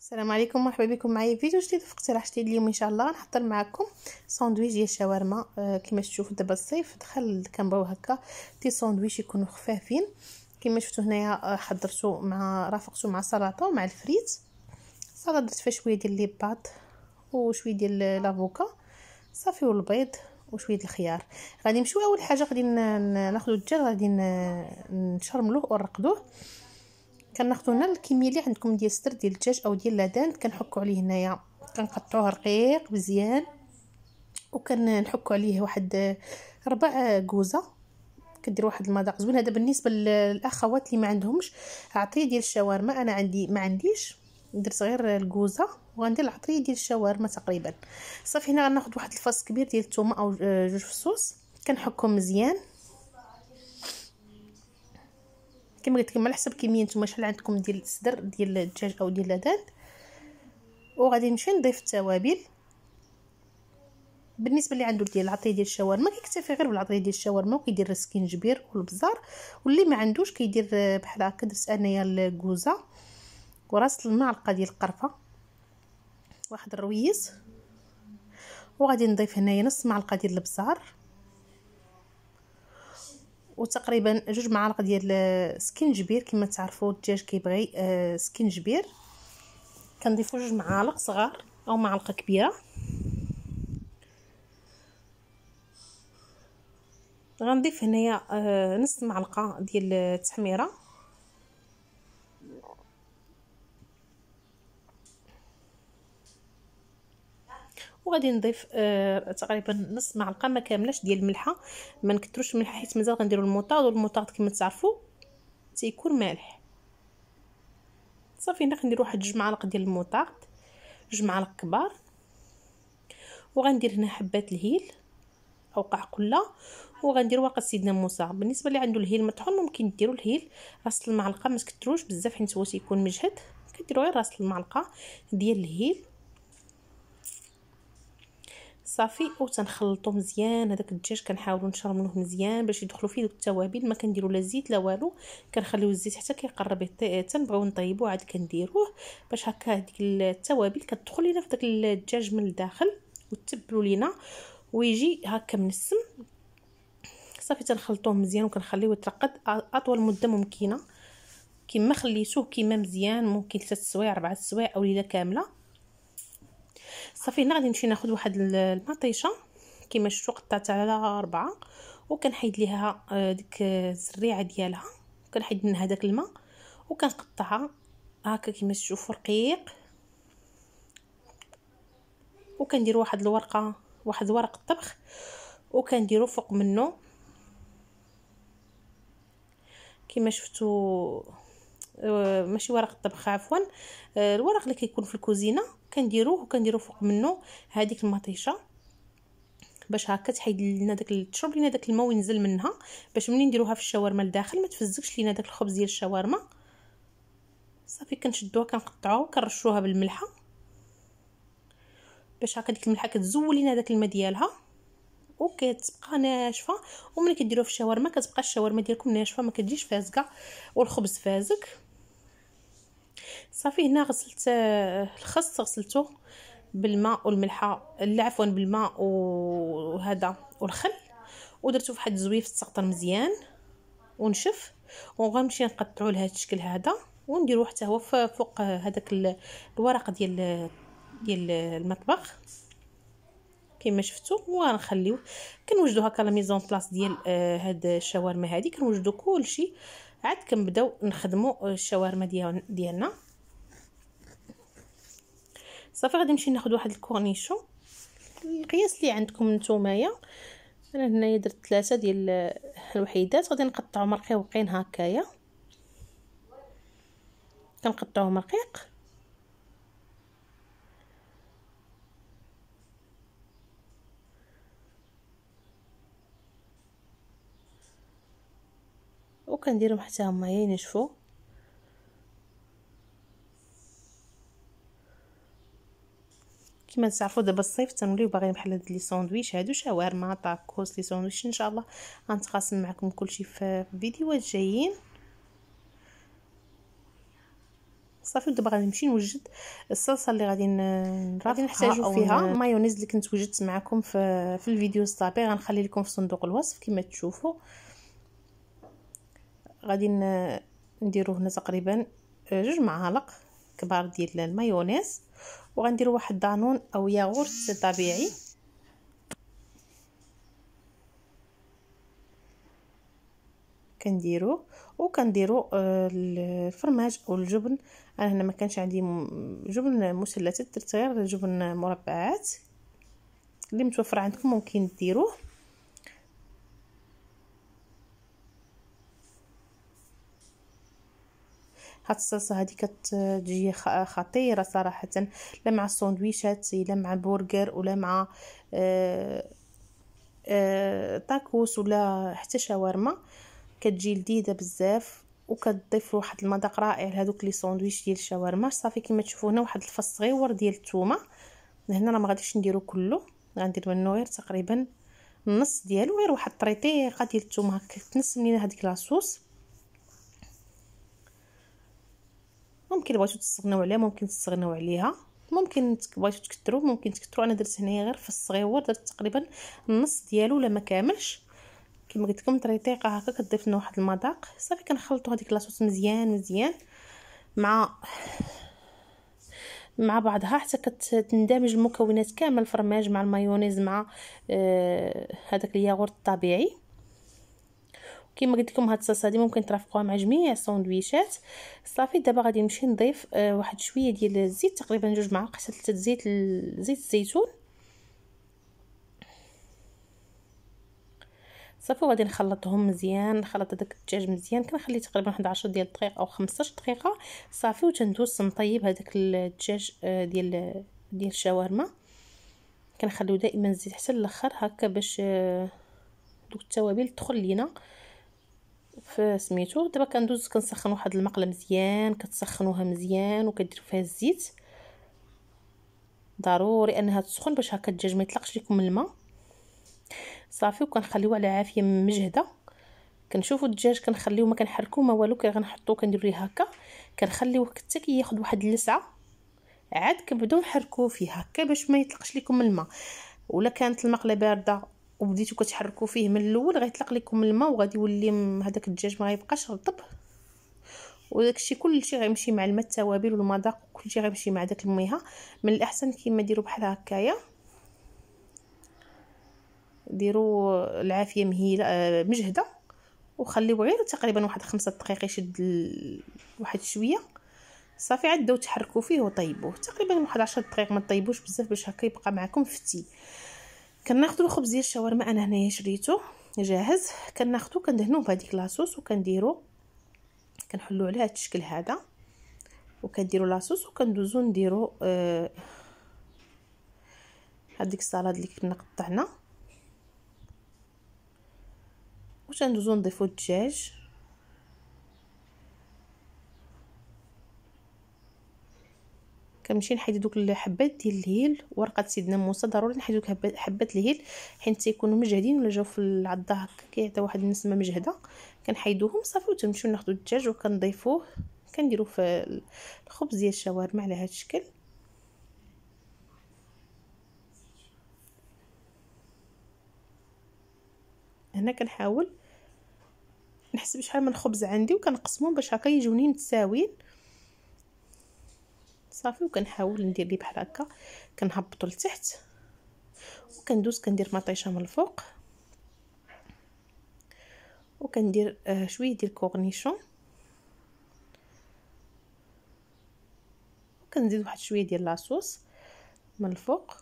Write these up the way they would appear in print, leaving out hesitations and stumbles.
السلام عليكم، مرحبا بكم معايا في فيديو جديد في اقتراح جديد. اليوم ان شاء الله نحضر معكم ساندويتش ديال الشاورما. كما تشوفوا دابا الصيف دخل، كنبغيو هكا دي ساندويتش يكونوا خفافين. كما شفتوا هنايا حضرته رافقته مع سلطه ومع الفريت. السلطه درت فيها شويه ديال لي باط وشويه ديال لافوكا صافي والبيض وشويه الخيار. غادي نمشيو اول حاجه، غادي ناخذوا الدجاج، غادي نشرملوه ونرقدوه. كناخذوا هنا الكميه اللي عندكم ديال الصدر ديال الدجاج او ديال لادان، كنحكوا عليه هنايا، كنقطعوه رقيق مزيان، وكنحكوا عليه واحد 4 كوزه. كدير واحد المذاق زوين. هذا بالنسبه للاخوات اللي ما عندهمش عطريه ديال الشاورما. انا ما عنديش، درت غير الكوزه وغندير العطريه ديال الشاورما تقريبا. صافي هنا غناخذ واحد الفاس كبير ديال الثومه او 2 فصوص، كنحكهم مزيان كما قلت لكم على حسب كميه نتوما شحال عندكم ديال الصدر ديال الدجاج او ديال اللادان. وغادي نمشي نضيف التوابل. بالنسبه اللي عنده ديال العطريه ديال الشاورما كيكتفي غير بالعطريه ديال الشاورما وكيدير السكينجبير والبزار، واللي ما عندوش كيدير بحال هكا. درت انايا الكوزه وراس المعلقه ديال القرفه، واحد الرويس، وغادي نضيف هنايا نص معلقه ديال البزار وتقريبا 2 معالق ديال السكينجبير. كما تعرفوا الدجاج كيبغي سكينجبير، كنضيفوا 2 معالق صغار او معلقه كبيره. غنضيف هنايا نص معلقه ديال التحميره، وغادي نضيف تقريبا نص معلقه ما كاملاش ديال الملحه. ما نكثروش الملحه حيت مازال غنديروا الموطاد، والموطاد كما تعرفوا تيكون مالح. صافي هنا كندير واحد 2 معالق ديال الموطاد، 2 معالق كبار. وغندير هنا حبات الهيل او قعقله، وغندير ورقه سيدنا موسى. بالنسبه اللي عنده الهيل مطحون ممكن ديروا الهيل راس المعلقه، ما تكثروش بزاف حيت هو تيكون مجهد. كديروا غير راس المعلقه ديال الهيل صافي. وتنخلطوا مزيان هذاك الدجاج، كنحاولوا نشرملوه مزيان باش يدخلوا فيه دوك التوابل. ما كنديروا لا زيت لا والو، كنخليو الزيت حتى كيقرب تنبغيو نطيبوه عاد كنديروه باش هكا هذيك التوابل كتدخل لينا في داك الدجاج من الداخل وتتبلوا لينا ويجي هكا منسم. صافي تنخلطوه مزيان وكنخليوه يترقد اطول مده ممكنه. كما خليتوه كما مزيان ممكن 3 سوايع 4 سوايع او ليله كامله. صافي هنا غادي نمشي ناخذ واحد المطيشه كما شفتوا قطعتها على 4، وكنحيد ليها ديك الزريعه ديالها، كنحيد منها داك الماء وكنقطعها هكا كما تشوفوا رقيق. وكندير واحد الورقه، واحد ورق الطبخ، وكنديروا فوق منه كما شفتوا ماشي ورق الطبخ عفوا، الورق اللي كيكون في الكوزينه كنديروه وكنديروا فوق منه هذيك المطيشه باش هكا تحيد لنا داك تشرب لنا داك الماء وينزل منها، باش ملي نديروها في الشاورما لداخل ما تفزكش لينا داك الخبز ديال الشاورما. صافي كنشدوها كنقطعوها وكنرشوها بالملحه باش هكا ديك الملحه كتزول لينا داك الماء ديالها وكتبقى ناشفه. وملي كديروها في الشاورما كتبقى الشاورما ديالكم ناشفه، ما كتجيش فازقه والخبز فازك. صافي هنا غسلت الخس، غسلته بالماء والملحه، لا عفوا بالماء وهذا والخل، ودرتو في واحد الزويف تسقطر مزيان ونشف. وغنمشي نقطعو لهذا الشكل هذا ونديرو حتى هو فوق هذاك الورق ديال المطبخ كما شفتوا. وغنخليو كنوجدو هكا لا ميزون بلاص ديال هاد الشاورما هادي، كنوجدو كلشي عاد كنبداو نخدموا الشاورما ديالنا. صافي غادي نمشي ناخذ واحد الكورنيشون القياس اللي عندكم نتومايا. انا هنايا درت 3 ديال الوحيدات، غادي نقطعهم رقيقين هكايا، كنقطعوهم رقيق وكنديرهم حتى هما ينشفوا. كما تعرفوا دابا الصيف تنوليو باغيين بحال هاد لي ساندويتش هادو، شاورما طاكوس لي ساندويتش. ان شاء الله غنتقاسم معكم كلشي في فيديوهات جايين. صافي. ودابا غادي نمشي نوجد الصلصه اللي غادي نحتاجو فيها. المايونيز اللي كنت وجدت معكم في الفيديو السابق غنخلي لكم في صندوق الوصف كما تشوفوا. غادي نديرو هنا تقريبا 2 معالق كبار ديال المايونيز، وغنديروا واحد دانون او ياغورت طبيعي. كنديروا الفرماج او الجبن. انا هنا ما كانش عندي جبن مثلثات، درت غير جبن مربعات. اللي متوفر عندكم ممكن ديروه. هاد الصلصه هذه كتجي خطيره صراحه، لا مع الساندويشات لا مع البرجر ولا مع تاكوس ولا حتى شاورما. كتجي لذيذه بزاف وكتضيف واحد المذاق رائع لهذوك لي ساندويش ديال الشاورما. صافي كما تشوفوا هنا واحد الفص صغيور ديال الثومه. هنا راه ما غاديش نديرو كله، غندير منه غير تقريبا النص ديالو، غير واحد الطريطيقه ديال الثومه هكا تنسم لينا هذيك لاصوص. ممكن بغيتو تستغناو عليها ممكن تستغناو عليها، ممكن بغيتو تكثروا ممكن تكثروا. انا درت هنايا غير فص صغيور، درت تقريبا النص ديالو ولا ما كاملش. كما قلت لكم طريقه هكا كتضيف لنا واحد المذاق. صافي كنخلطوا هذيك لاصوص مزيان مع بعضها حتى كتندمج المكونات كامل، الفرماج مع المايونيز مع هذاك الياغورت الطبيعي. كما قلت لكم هاد الصلصه هذه ممكن ترافقوها مع جميع الساندويشات. صافي دابا غادي نمشي نضيف واحد شويه ديال الزيت، تقريبا 2 معالق حتى 3 زيت الزيتون. صافي وغادي نخلطهم مزيان، نخلط هذاك الدجاج مزيان. كنخليه تقريبا واحد 10 ديال الدقائق او 15 دقيقه. صافي وتندوز نطيب هذاك الدجاج ديال الشاورما. كنخليو دائما الزيت حتى الاخر هكا باش دوك التوابل تدخل لينا في سميتو. دابا كندوز كنسخن واحد المقله مزيان، كتسخنوها مزيان وكديروا فيها الزيت. ضروري انها تسخن باش هكا الدجاج ما يطلقش لكم الماء. صافي وكنخليوه على عافيه مجهده. كنشوفوا الدجاج كنخليوه ما كنحركوه ما والو، غنحطوه كنديروا ليه هكا، كنخليوه حتى كياخذ واحد اللسعه، عاد كنبداو نحركوه فيه هكا باش ما يطلقش لكم الماء. ولا كانت المقله بارده وبديتو كتحركوا فيه من الاول غيطلق لكم الماء وغادي يولي هذاك الدجاج ما غيبقاش رطب، وداك الشيء كلشي غيمشي مع الماء، التوابل والمذاق كلشي غيمشي مع داك الميها. من الاحسن كيما ديروا بحال هكايا، ديروا العافيه مهيله مجهده وخليوه غير تقريبا واحد 5 دقائق يشد واحد شويه. صافي عاد بداو تحركوا فيه وطيبوه تقريبا واحد 10 دقائق، ما طيبوش بزاف باش هكا يبقى معكم فتي. كناخذوا الخبز ديال الشاورما، انا هنايا شريته جاهز. كناخذو كندهنوه بهذيك لاصوص وكنديروا كنحلوا عليه هذا الشكل هذا، وكنديروا لاصوص وكندوزو نديروا هذيك السلطه اللي كنا قطعنا، وتندوزو نضيفوا الدجاج. كنمشي نحيد دوك الحبات ديال الهيل، ورقه سيدنا موسى ضروري نحيد دوك حبات الهيل حيت تيكونوا مجهدين ولا جاو في العضه هكا كيعطيو واحد النسمه مجهده. كنحيدوهم صافي وتنمشيو ناخذوا الدجاج وكنضيفوه كنديروا في الخبز ديال الشاورما على هذا الشكل. هنا كنحاول نحسب شحال من خبز عندي وكنقسمهم باش هكا يجوني متساويين. صافي وكنحاول ندير ليه بحال هكا، كنهبطو لتحت وكندوز كندير مطيشه من الفوق، وكندير شويه ديال الكورنيشون، وكنزيد واحد شويه ديال لاصوص من الفوق،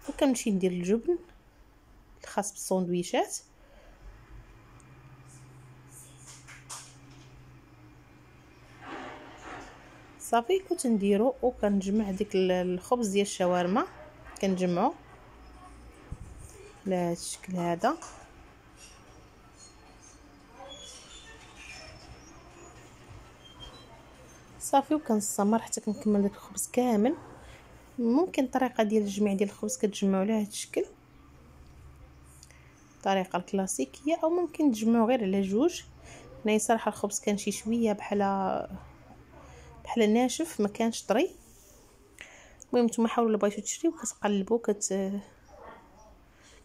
وكنمشي ندير الجبن الخاص بالساندويشات. صافي كنت نديرو وكنجمع ديك الخبز ديال الشاورما كنجمعو على هذا الشكل هذا. صافي وكنستمر حتى كنكمل داك الخبز كامل. ممكن طريقه ديال الجميع ديال الخبز كتجمعوا على هذا الشكل، الطريقه الكلاسيكيه، او ممكن تجمعوا غير على جوج. هنايا صراحه الخبز كان شي شويه بحال بحال ناشف ما كانش طري. المهم نتوما حاولوا الا بغيتو تشريو كتقلبوا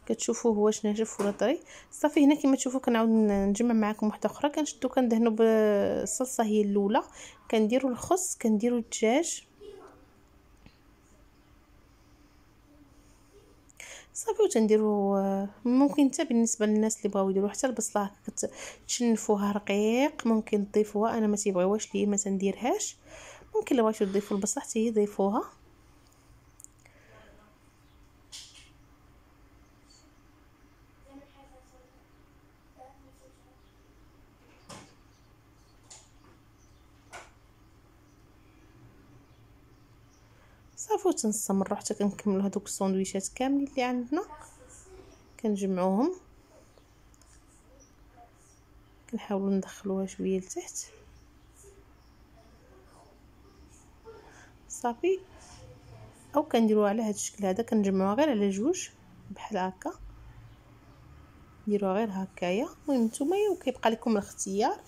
كتشوفوا واش ناشف ولا طري. صافي هنا كما تشوفوا كنعاود نجمع معكم وحده اخرى. كنشدو كندهنوا بالصلصه هي الاولى، كنديروا الخس، كنديروا الدجاج، صافي وتنديروا ممكن حتى بالنسبه للناس اللي بغاو يديروا حتى البصله كتشنفوها رقيق ممكن تضيفوها. انا ما تيبغيوهاش لي ما تنديرهاش، ممكن لو بغيتو تضيفوا البصله حتى هي ضيفوها. صافي وتنستمروا حتى كنكملوا هذوك الساندويشات كاملين اللي عندنا، كنجمعوهم كنحاولوا ندخلوها شويه لتحت. صافي او كنديروها على هذا الشكل هذا، كنجمعوها غير على جوج بحال هكا، ديروها غير هكايا. المهم نتوما وكيبقى لكم الاختيار.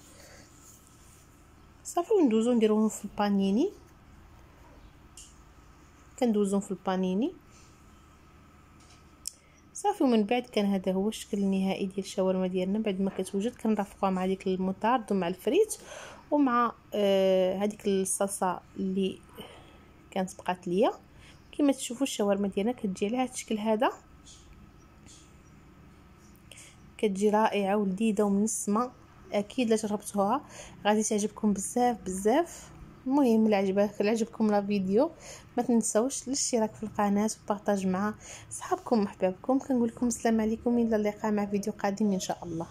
صافي وندوزو نديروهم في البانيني، كندوزهم في البانيني صافي. ومن بعد كان هذا هو الشكل النهائي ديال الشاورما ديالنا بعد ما كتوجد. كنرافقوها مع ديك المطارد ومع الفريت ومع هذيك الصلصه اللي كانت بقات ليا. كما تشوفوا الشاورما ديالنا كتجي على هذا الشكل هذا، كتجي رائعه ولذيذه ومنسمه. اكيد لا جربتوها غادي تعجبكم بزاف بزاف. المهم الا عجبكم لا فيديو ما تنسوش الاشتراك في القناه وبارطاج مع صحابكم وحبابكم. كنقول لكم السلام عليكم، الى اللقاء مع فيديو قادم ان شاء الله.